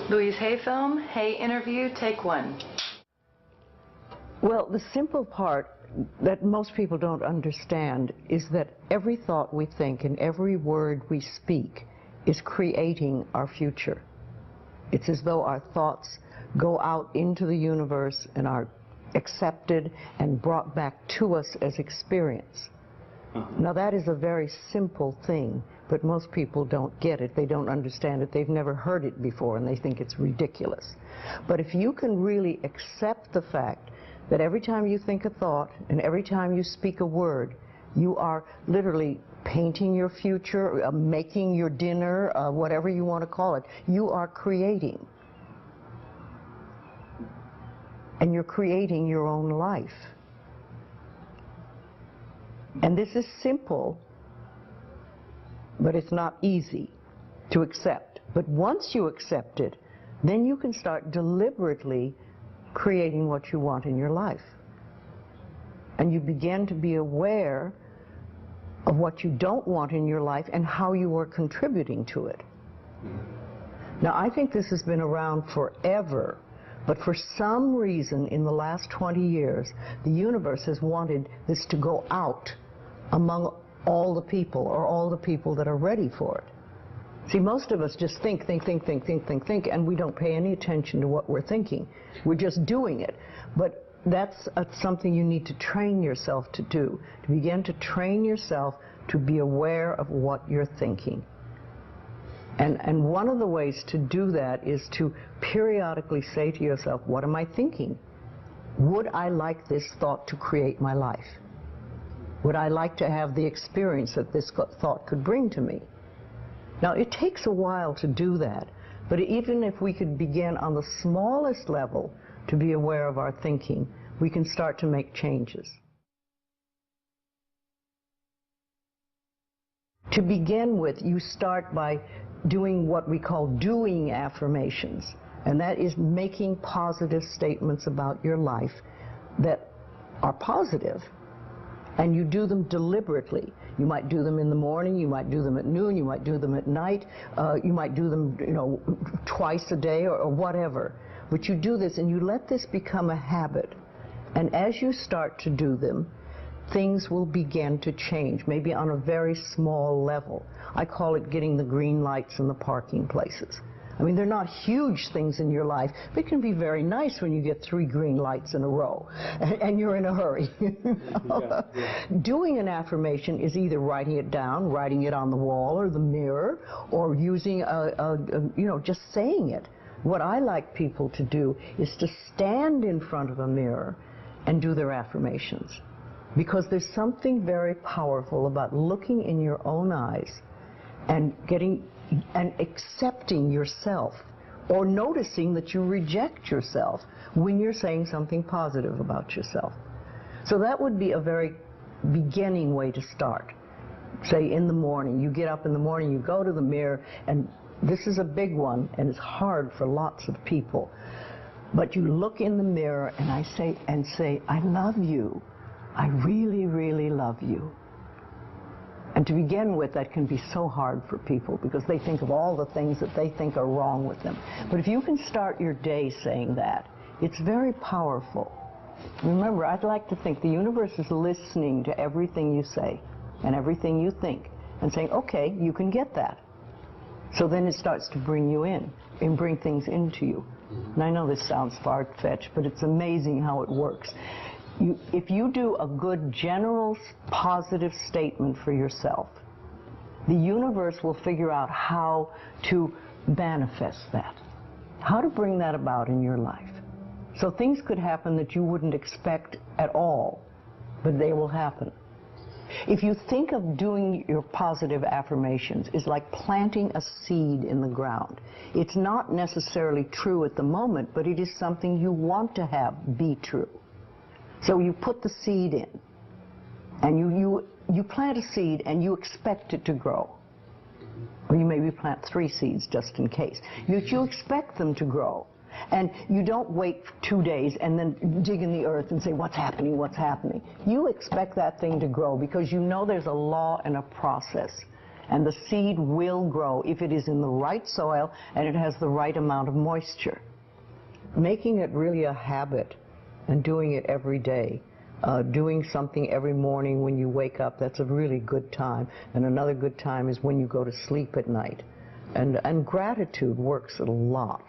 Louise Hay film, Hay Interview, take one. Well, the simple part that most people don't understand is that every thought we think and every word we speak is creating our future. It's as though our thoughts go out into the universe and are accepted and brought back to us as experience. Now that is a very simple thing, but most people don't get it. They don't understand it. They've never heard it before and they think it's ridiculous. But if you can really accept the fact that every time you think a thought and every time you speak a word, you are literally painting your future, making your dinner, whatever you want to call it, you are creating. And you're creating your own life. And this is simple, but it's not easy to accept. But once you accept it, then you can start deliberately creating what you want in your life. And you begin to be aware of what you don't want in your life and how you are contributing to it. Now, I think this has been around forever, but for some reason in the last 20 years, the universe has wanted this to go out among all the people, or all the people that are ready for it. See, most of us just think, and we don't pay any attention to what we're thinking. We're just doing it. But that's something you need to train yourself to do, to begin to train yourself to be aware of what you're thinking. And one of the ways to do that is to periodically say to yourself, what am I thinking? Would I like this thought to create my life? Would I like to have the experience that this thought could bring to me? Now, it takes a while to do that, but even if we could begin on the smallest level to be aware of our thinking, we can start to make changes. To begin with, you start by doing what we call doing affirmations, and that is making positive statements about your life that are positive, and you do them deliberately. You might do them in the morning, you might do them at noon, you might do them at night, you might do them, twice a day or whatever. But you do this and you let this become a habit. And as you start to do them, things will begin to change, maybe on a very small level. I call it getting the green lights in the parking places. I mean, they're not huge things in your life, but it can be very nice when you get 3 green lights in a row and you're in a hurry. Yeah. Doing an affirmation is either writing it down, writing it on the wall or the mirror, or using just saying it. What I like people to do is to stand in front of a mirror and do their affirmations. Because there's something very powerful about looking in your own eyes and accepting yourself, or noticing that you reject yourself when you're saying something positive about yourself. So that would be a very beginning way to start. Say in the morning, you get up in the morning, you go to the mirror, and this is a big one, and it's hard for lots of people. But you look in the mirror and say, I love you. I really, really love you. And to begin with, that can be so hard for people because they think of all the things that they think are wrong with them. But if you can start your day saying that, it's very powerful. Remember, I'd like to think the universe is listening to everything you say and everything you think and saying, okay, you can get that. So then it starts to bring you in and bring things into you. And I know this sounds far-fetched, but it's amazing how it works. If you do a good general positive statement for yourself, the universe will figure out how to manifest that, how to bring that about in your life. So things could happen that you wouldn't expect at all, but they will happen. If you think of doing your positive affirmations, it's like planting a seed in the ground. It's not necessarily true at the moment, but it is something you want to have be true. So you put the seed in, and you plant a seed and you expect it to grow. Or you maybe plant 3 seeds just in case. You expect them to grow. And you don't wait 2 days and then dig in the earth and say, what's happening, what's happening? You expect that thing to grow because you know there's a law and a process. And the seed will grow if it is in the right soil and it has the right amount of moisture. Making it really a habit and doing it every day. Doing something every morning when you wake up, that's a really good time. And another good time is when you go to sleep at night. And gratitude works a lot.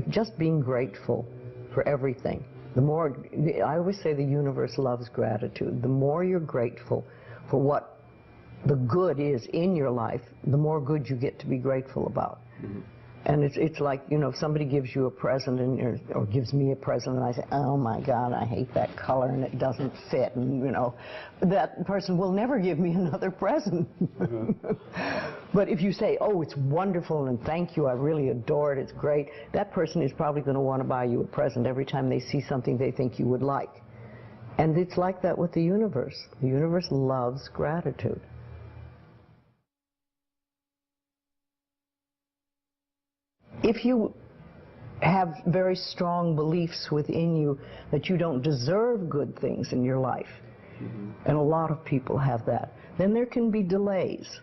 Just being grateful for everything. The more, I always say the universe loves gratitude. The more you're grateful for what the good is in your life, the more good you get to be grateful about. Mm-hmm. And it's like, you know, if somebody gives you a present or gives me a present and I say, oh my God, I hate that color and it doesn't fit, and you know, that person will never give me another present. Mm-hmm. But if you say, oh, it's wonderful and thank you, I really adore it, it's great, that person is probably going to want to buy you a present every time they see something they think you would like. And it's like that with the universe. The universe loves gratitude. If you have very strong beliefs within you that you don't deserve good things in your life, mm-hmm. and a lot of people have that, then there can be delays.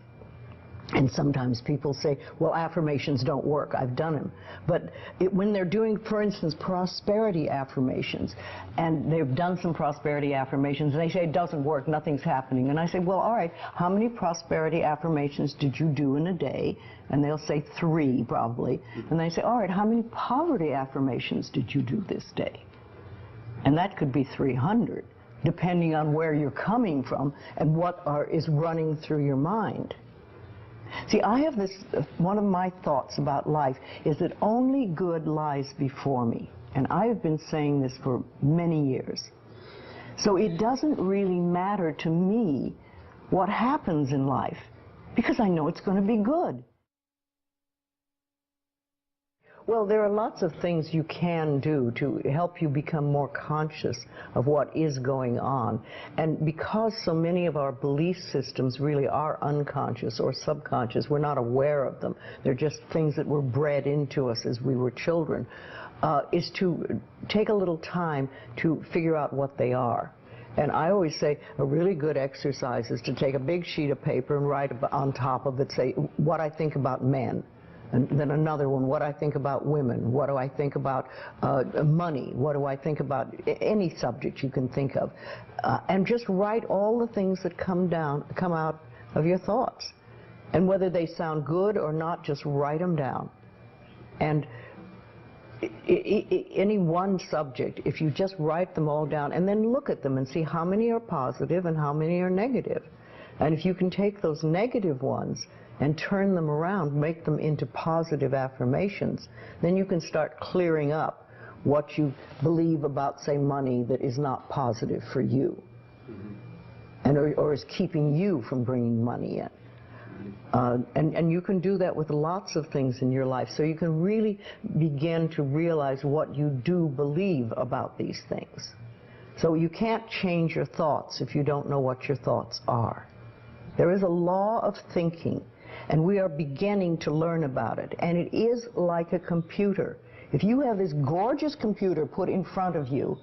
And sometimes people say, well, affirmations don't work. I've done them. But when they're doing, for instance, prosperity affirmations, and they've done some prosperity affirmations, and they say it doesn't work, nothing's happening. And I say, well, all right, how many prosperity affirmations did you do in a day? And they'll say 3, probably. And they say, all right, how many poverty affirmations did you do this day? And that could be 300, depending on where you're coming from and what is running through your mind. See, I have this, one of my thoughts about life is that only good lies before me. And I have been saying this for many years. So it doesn't really matter to me what happens in life, because I know it's going to be good. Well, there are lots of things you can do to help you become more conscious of what is going on. And because so many of our belief systems really are unconscious or subconscious, we're not aware of them. They're just things that were bred into us as we were children, is to take a little time to figure out what they are. And I always say a really good exercise is to take a big sheet of paper and write on top of it, say, what I think about men. And then another one, what I think about women, what do I think about money, what do I think about any subject you can think of. And just write all the things that come out of your thoughts. And whether they sound good or not, just write them down. And any one subject, if you just write them all down and then look at them and see how many are positive and how many are negative. And if you can take those negative ones and turn them around, make them into positive affirmations, then you can start clearing up what you believe about, say, money that is not positive for you, and or is keeping you from bringing money in. And you can do that with lots of things in your life, so you can really begin to realize what you do believe about these things. So you can't change your thoughts if you don't know what your thoughts are. There is a law of thinking, and we are beginning to learn about it. And it is like a computer. If you have this gorgeous computer put in front of you,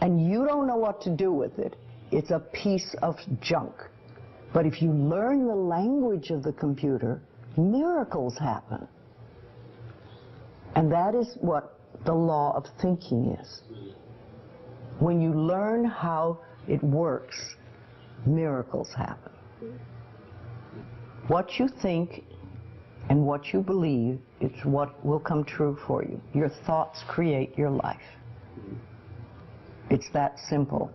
and you don't know what to do with it, it's a piece of junk. But if you learn the language of the computer, miracles happen. And that is what the law of thinking is. When you learn how it works, miracles happen. What you think and what you believe is what will come true for you. Your thoughts create your life. It's that simple.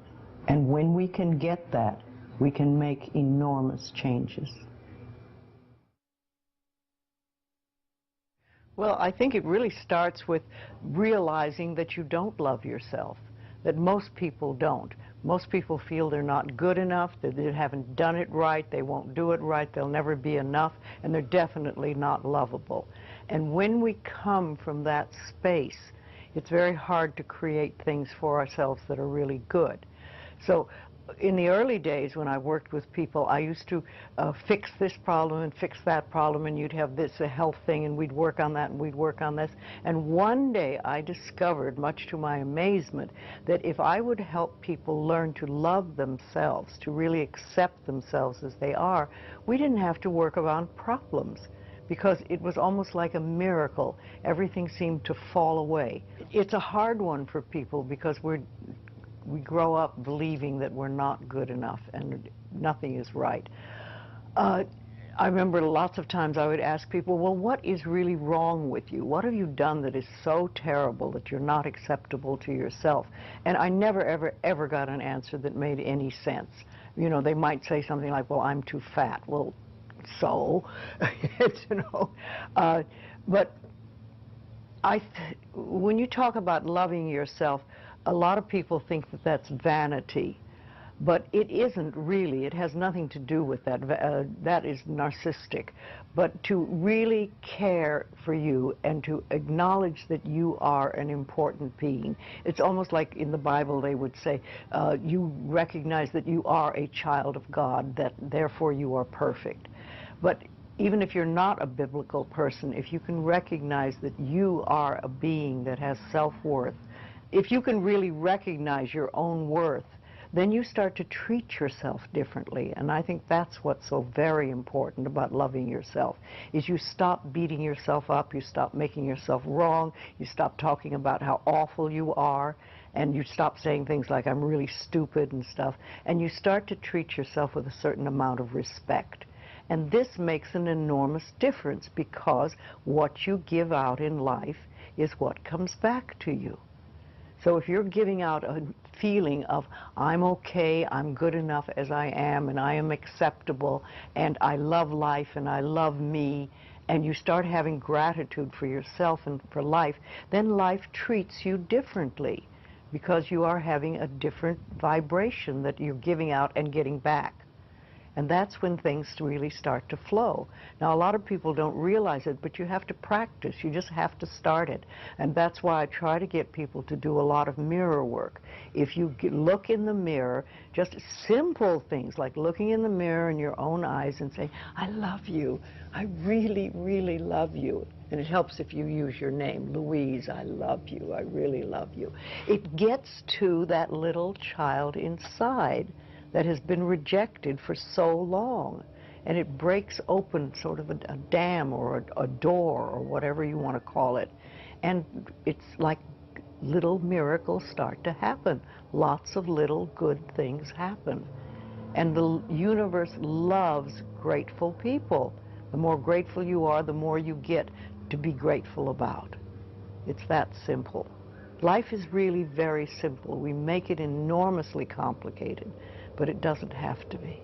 And when we can get that, we can make enormous changes. Well, I think it really starts with realizing that you don't love yourself, that most people don't. Most people feel they're not good enough, that they haven't done it right, they won't do it right, they'll never be enough, and they're definitely not lovable. And when we come from that space, it's very hard to create things for ourselves that are really good. So in the early days when I worked with people, I used to fix this problem and fix that problem, and you'd have this a health thing, and we'd work on that, and we'd work on this. And one day I discovered, much to my amazement, that if I would help people learn to love themselves, to really accept themselves as they are, we didn't have to work around problems, because it was almost like a miracle. Everything seemed to fall away. It's a hard one for people because we grow up believing that we're not good enough and nothing is right. I remember lots of times I would ask people, well, what is really wrong with you? What have you done that is so terrible that you're not acceptable to yourself? And I never, ever, ever got an answer that made any sense. You know, they might say something like, well, I'm too fat. Well, so, you know, but when you talk about loving yourself, a lot of people think that that's vanity, but it isn't really. It has nothing to do with that. That is narcissistic. But to really care for you and to acknowledge that you are an important being. It's almost like in the Bible they would say, you recognize that you are a child of God, that therefore you are perfect. But even if you're not a biblical person, if you can recognize that you are a being that has self-worth, if you can really recognize your own worth, then you start to treat yourself differently. And I think that's what's so very important about loving yourself, is you stop beating yourself up, you stop making yourself wrong, you stop talking about how awful you are, and you stop saying things like, I'm really stupid and stuff, and you start to treat yourself with a certain amount of respect. And this makes an enormous difference, because what you give out in life is what comes back to you. So if you're giving out a feeling of, I'm okay, I'm good enough as I am, and I am acceptable, and I love life, and I love me, and you start having gratitude for yourself and for life, then life treats you differently, because you are having a different vibration that you're giving out and getting back. And that's when things really start to flow. Now, a lot of people don't realize it, but you have to practice. You just have to start it. And that's why I try to get people to do a lot of mirror work. If you look in the mirror, just simple things like looking in the mirror in your own eyes and saying, I love you. I really, really love you. And it helps if you use your name, Louise, I love you. I really love you. It gets to that little child inside that has been rejected for so long, and it breaks open sort of a dam or a door or whatever you want to call it, and it's like little miracles start to happen. Lots of little good things happen, and the universe loves grateful people. The more grateful you are, the more you get to be grateful about. It's that simple. Life is really very simple. We make it enormously complicated, but it doesn't have to be.